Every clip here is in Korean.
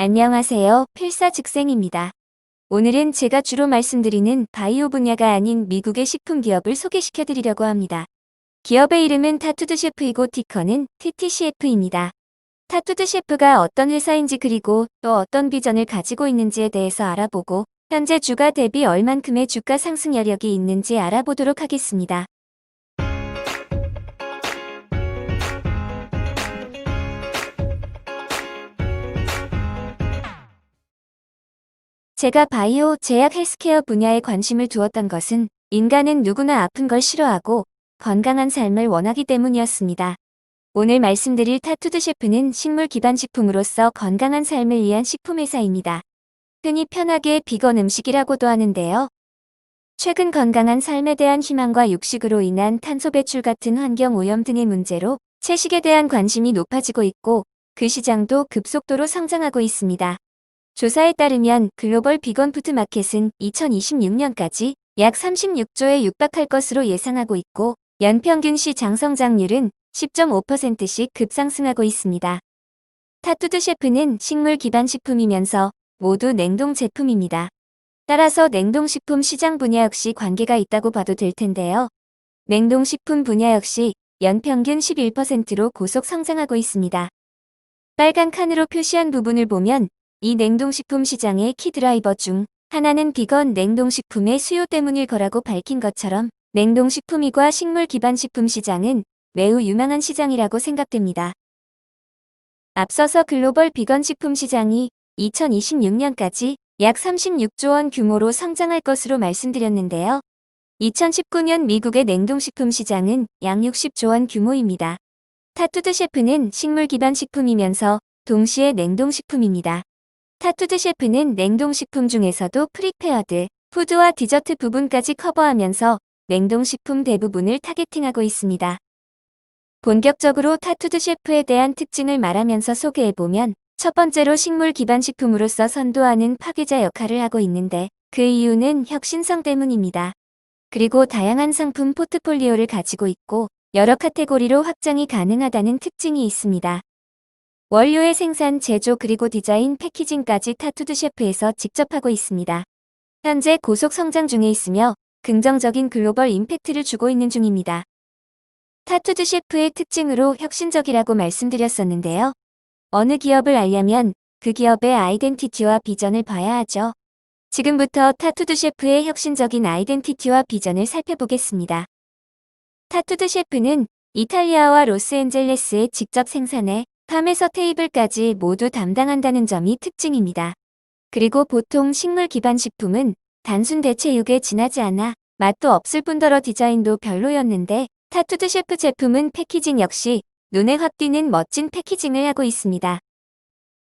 안녕하세요. 필사즉생입니다. 오늘은 제가 주로 말씀드리는 바이오 분야가 아닌 미국의 식품 기업을 소개시켜 드리려고 합니다. 기업의 이름은 타투드 셰프이고 티커는 TTCF입니다. 타투드 셰프가 어떤 회사인지 그리고 또 어떤 비전을 가지고 있는지에 대해서 알아보고 현재 주가 대비 얼만큼의 주가 상승 여력이 있는지 알아보도록 하겠습니다. 제가 바이오, 제약, 헬스케어 분야에 관심을 두었던 것은 인간은 누구나 아픈 걸 싫어하고 건강한 삶을 원하기 때문이었습니다. 오늘 말씀드릴 타투드 셰프는 식물 기반 식품으로서 건강한 삶을 위한 식품회사입니다. 흔히 편하게 비건 음식이라고도 하는데요. 최근 건강한 삶에 대한 희망과 육식으로 인한 탄소 배출 같은 환경 오염 등의 문제로 채식에 대한 관심이 높아지고 있고 그 시장도 급속도로 성장하고 있습니다. 조사에 따르면 글로벌 비건 푸드 마켓은 2026년까지 약 36조에 육박할 것으로 예상하고 있고 연평균 시장 성장률은 10.5%씩 급상승하고 있습니다. 타투드 셰프는 식물 기반 식품이면서 모두 냉동 제품입니다. 따라서 냉동식품 시장 분야 역시 관계가 있다고 봐도 될 텐데요. 냉동식품 분야 역시 연평균 11%로 고속 성장하고 있습니다. 빨간 칸으로 표시한 부분을 보면 이 냉동식품 시장의 키 드라이버 중 하나는 비건 냉동식품의 수요 때문일 거라고 밝힌 것처럼 냉동식품이과 식물 기반 식품 시장은 매우 유망한 시장이라고 생각됩니다. 앞서서 글로벌 비건 식품 시장이 2026년까지 약 36조 원 규모로 성장할 것으로 말씀드렸는데요. 2019년 미국의 냉동식품 시장은 약 60조 원 규모입니다. 타투드 셰프는 식물 기반 식품이면서 동시에 냉동식품입니다. 타투드 셰프는 냉동식품 중에서도 프리페어드, 푸드와 디저트 부분까지 커버하면서 냉동식품 대부분을 타겟팅하고 있습니다. 본격적으로 타투드 셰프에 대한 특징을 말하면서 소개해보면 첫 번째로 식물 기반 식품으로서 선도하는 파괴자 역할을 하고 있는데 그 이유는 혁신성 때문입니다. 그리고 다양한 상품 포트폴리오를 가지고 있고 여러 카테고리로 확장이 가능하다는 특징이 있습니다. 원료의 생산, 제조 그리고 디자인, 패키징까지 타투드 셰프에서 직접 하고 있습니다. 현재 고속 성장 중에 있으며 긍정적인 글로벌 임팩트를 주고 있는 중입니다. 타투드 셰프의 특징으로 혁신적이라고 말씀드렸었는데요. 어느 기업을 알려면 그 기업의 아이덴티티와 비전을 봐야 하죠. 지금부터 타투드 셰프의 혁신적인 아이덴티티와 비전을 살펴보겠습니다. 타투드 셰프는 이탈리아와 로스앤젤레스에 직접 생산해 팜에서 테이블까지 모두 담당한다는 점이 특징입니다. 그리고 보통 식물 기반 식품은 단순 대체육에 지나지 않아 맛도 없을 뿐더러 디자인도 별로였는데 타투드 셰프 제품은 패키징 역시 눈에 확 띄는 멋진 패키징을 하고 있습니다.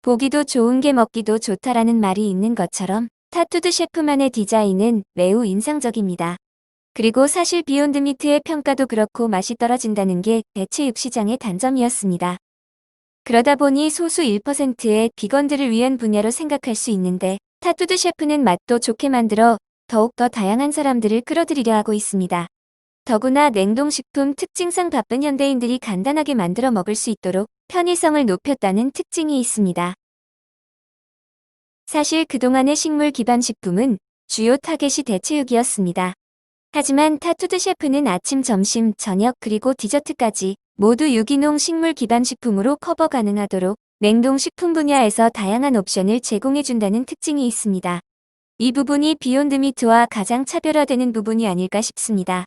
보기도 좋은 게 먹기도 좋다라는 말이 있는 것처럼 타투드 셰프만의 디자인은 매우 인상적입니다. 그리고 사실 비욘드 미트의 평가도 그렇고 맛이 떨어진다는 게 대체육 시장의 단점이었습니다. 그러다 보니 소수 1%의 비건들을 위한 분야로 생각할 수 있는데 타투드 셰프는 맛도 좋게 만들어 더욱더 다양한 사람들을 끌어들이려 하고 있습니다. 더구나 냉동식품 특징상 바쁜 현대인들이 간단하게 만들어 먹을 수 있도록 편의성을 높였다는 특징이 있습니다. 사실 그동안의 식물 기반 식품은 주요 타겟이 대체육이었습니다. 하지만 타투드 셰프는 아침, 점심, 저녁 그리고 디저트까지 모두 유기농 식물 기반 식품으로 커버 가능하도록 냉동식품 분야에서 다양한 옵션을 제공해준다는 특징이 있습니다. 이 부분이 비욘드 미트와 가장 차별화되는 부분이 아닐까 싶습니다.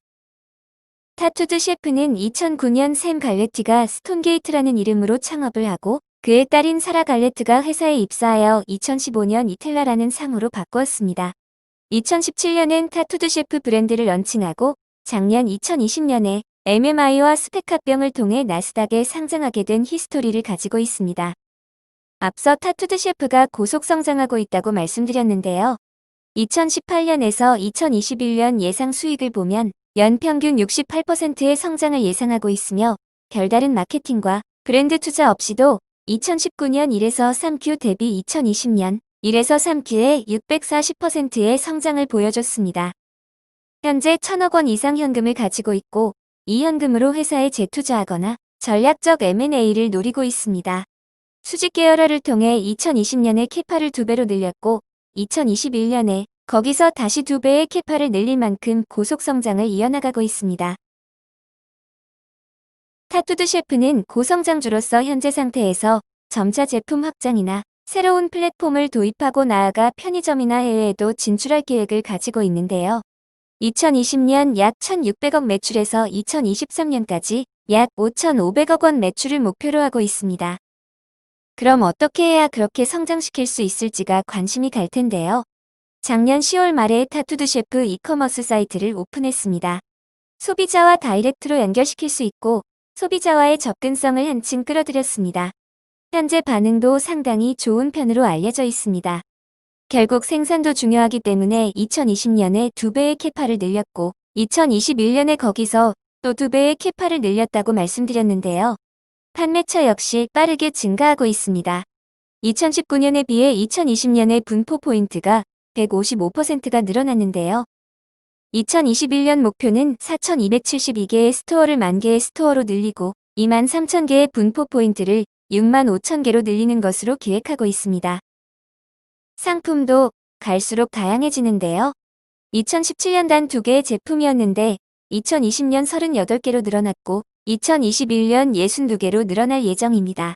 타투드 셰프는 2009년 샘 갈레티가 스톤게이트라는 이름으로 창업을 하고 그의 딸인 사라 갈레트가 회사에 입사하여 2015년 이텔라라는 상으로 바꾸었습니다. 2017년엔 타투드 셰프 브랜드를 런칭하고 작년 2020년에 MMI와 스펙 합병을 통해 나스닥에 상장하게 된 히스토리를 가지고 있습니다. 앞서 타투드 셰프가 고속 성장하고 있다고 말씀드렸는데요. 2018년에서 2021년 예상 수익을 보면 연평균 68%의 성장을 예상하고 있으며 별다른 마케팅과 브랜드 투자 없이도 2019년 1에서 3Q 대비 2020년 1에서 3Q에 640%의 성장을 보여줬습니다. 현재 1,000억 원 이상 현금을 가지고 있고 이 현금으로 회사에 재투자하거나 전략적 M&A를 노리고 있습니다. 수직 계열화를 통해 2020년에 캐파를 2배로 늘렸고 2021년에 거기서 다시 2배의 캐파를 늘릴 만큼 고속 성장을 이어나가고 있습니다. 타투드 셰프는 고성장주로서 현재 상태에서 점차 제품 확장이나 새로운 플랫폼을 도입하고 나아가 편의점이나 해외에도 진출할 계획을 가지고 있는데요. 2020년 약 1,600억 매출에서 2023년까지 약 5,500억 원 매출을 목표로 하고 있습니다. 그럼 어떻게 해야 그렇게 성장시킬 수 있을지가 관심이 갈 텐데요. 작년 10월 말에 타투드 셰프 이커머스 사이트를 오픈했습니다. 소비자와 다이렉트로 연결시킬 수 있고 소비자와의 접근성을 한층 끌어들였습니다. 현재 반응도 상당히 좋은 편으로 알려져 있습니다. 결국 생산도 중요하기 때문에 2020년에 2배의 캐파를 늘렸고 2021년에 거기서 또 2배의 캐파를 늘렸다고 말씀드렸는데요. 판매처 역시 빠르게 증가하고 있습니다. 2019년에 비해 2020년에 분포 포인트가 155%가 늘어났는데요. 2021년 목표는 4,272개의 스토어를 10,000개의 스토어로 늘리고 23,000개의 분포 포인트를 65,000개로 늘리는 것으로 계획하고 있습니다. 상품도 갈수록 다양해지는데요. 2017년 단 2개의 제품이었는데 2020년 38개로 늘어났고 2021년 62개로 늘어날 예정입니다.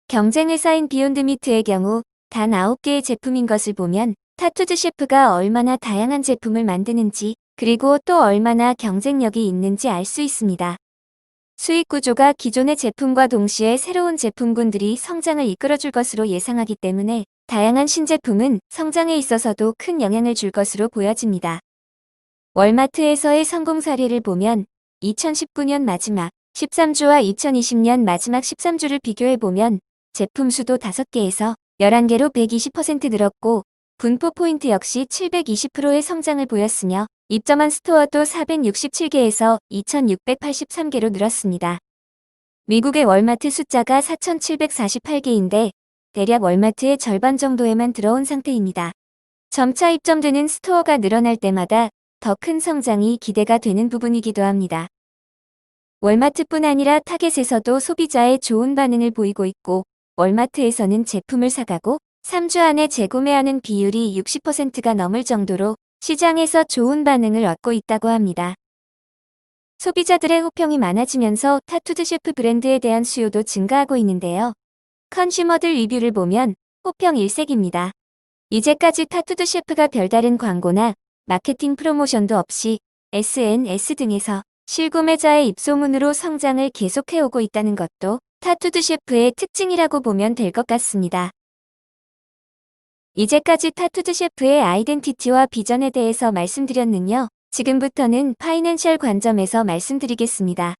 경쟁 회사인 비욘드 미트의 경우 단 9개의 제품인 것을 보면 타투드 셰프가 얼마나 다양한 제품을 만드는지 그리고 또 얼마나 경쟁력이 있는지 알 수 있습니다. 수익 구조가 기존의 제품과 동시에 새로운 제품군들이 성장을 이끌어줄 것으로 예상하기 때문에 다양한 신제품은 성장에 있어서도 큰 영향을 줄 것으로 보여집니다. 월마트에서의 성공 사례를 보면 2019년 마지막 13주와 2020년 마지막 13주를 비교해보면 제품 수도 5개에서 11개로 120% 늘었고 분포 포인트 역시 720%의 성장을 보였으며 입점한 스토어도 467개에서 2,683개로 늘었습니다. 미국의 월마트 숫자가 4,748개인데 대략 월마트의 절반 정도에만 들어온 상태입니다. 점차 입점되는 스토어가 늘어날 때마다 더 큰 성장이 기대가 되는 부분이기도 합니다. 월마트뿐 아니라 타겟에서도 소비자의 좋은 반응을 보이고 있고 월마트에서는 제품을 사가고 3주 안에 재구매하는 비율이 60%가 넘을 정도로 시장에서 좋은 반응을 얻고 있다고 합니다. 소비자들의 호평이 많아지면서 타투드 셰프 브랜드에 대한 수요도 증가하고 있는데요. 컨슈머들 리뷰를 보면 호평 일색입니다. 이제까지 타투드 셰프가 별다른 광고나 마케팅 프로모션도 없이 SNS 등에서 실구매자의 입소문으로 성장을 계속해오고 있다는 것도 타투드 셰프의 특징이라고 보면 될 것 같습니다. 이제까지 타투드 셰프의 아이덴티티와 비전에 대해서 말씀드렸는요. 지금부터는 파이낸셜 관점에서 말씀드리겠습니다.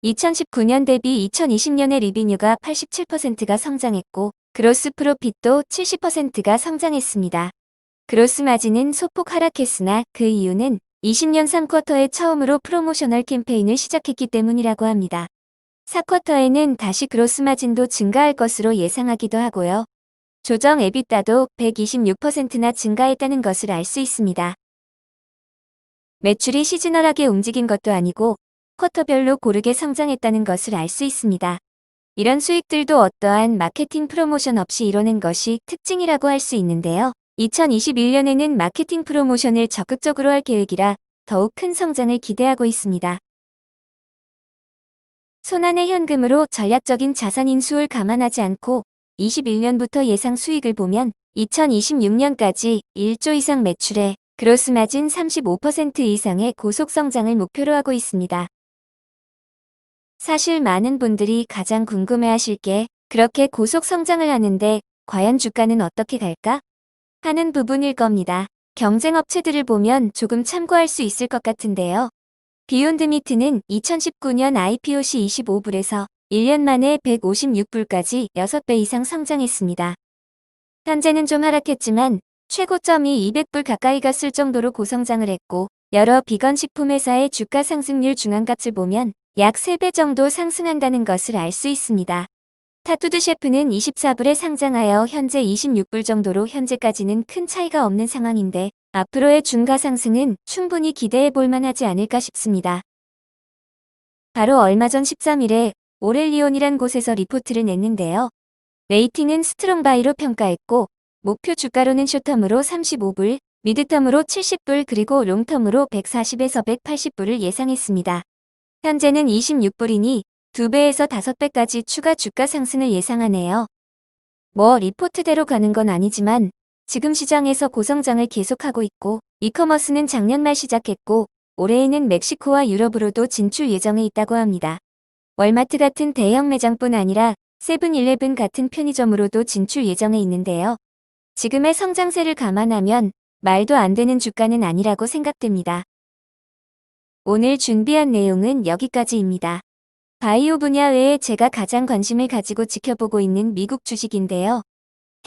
2019년 대비 2020년의 리비뉴가 87%가 성장했고 그로스 프로핏도 70%가 성장했습니다. 그로스 마진은 소폭 하락했으나 그 이유는 20년 3쿼터에 처음으로 프로모셔널 캠페인을 시작했기 때문이라고 합니다. 4쿼터에는 다시 그로스 마진도 증가할 것으로 예상하기도 하고요. 조정 에비타도 126%나 증가했다는 것을 알 수 있습니다. 매출이 시즈널하게 움직인 것도 아니고 쿼터별로 고르게 성장했다는 것을 알 수 있습니다. 이런 수익들도 어떠한 마케팅 프로모션 없이 이뤄낸 것이 특징이라고 할 수 있는데요. 2021년에는 마케팅 프로모션을 적극적으로 할 계획이라 더욱 큰 성장을 기대하고 있습니다. 손안의 현금으로 전략적인 자산 인수를 감안하지 않고 21년부터 예상 수익을 보면 2026년까지 1조 이상 매출에 그로스 마진 35% 이상의 고속 성장을 목표로 하고 있습니다. 사실 많은 분들이 가장 궁금해하실 게 그렇게 고속 성장을 하는데 과연 주가는 어떻게 갈까? 하는 부분일 겁니다. 경쟁 업체들을 보면 조금 참고할 수 있을 것 같은데요. 비욘드 미트는 2019년 IPO 시 25불에서 1년 만에 156불까지 6배 이상 성장했습니다. 현재는 좀 하락했지만 최고점이 200불 가까이 갔을 정도로 고성장을 했고 여러 비건 식품 회사의 주가 상승률 중앙값을 보면 약 3배 정도 상승한다는 것을 알 수 있습니다. 타투드 셰프는 24불에 상장하여 현재 26불 정도로 현재까지는 큰 차이가 없는 상황인데 앞으로의 중가 상승은 충분히 기대해 볼 만하지 않을까 싶습니다. 바로 얼마 전 13일에 오렐리온이란 곳에서 리포트를 냈는데요. 레이팅은 스트롱바이로 평가했고 목표 주가로는 숏텀으로 35불, 미드텀으로 70불 그리고 롱텀으로 140에서 180불을 예상했습니다. 현재는 26불이니 2배에서 5배까지 추가 주가 상승을 예상하네요. 뭐 리포트대로 가는 건 아니지만 지금 시장에서 고성장을 계속하고 있고 이커머스는 작년 말 시작했고 올해에는 멕시코와 유럽으로도 진출 예정에 있다고 합니다. 월마트 같은 대형 매장뿐 아니라 세븐일레븐 같은 편의점으로도 진출 예정에 있는데요. 지금의 성장세를 감안하면 말도 안 되는 주가는 아니라고 생각됩니다. 오늘 준비한 내용은 여기까지입니다. 바이오 분야 외에 제가 가장 관심을 가지고 지켜보고 있는 미국 주식인데요.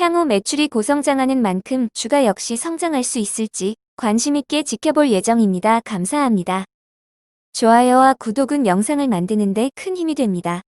향후 매출이 고성장하는 만큼 주가 역시 성장할 수 있을지 관심 있게 지켜볼 예정입니다. 감사합니다. 좋아요와 구독은 영상을 만드는 데 큰 힘이 됩니다.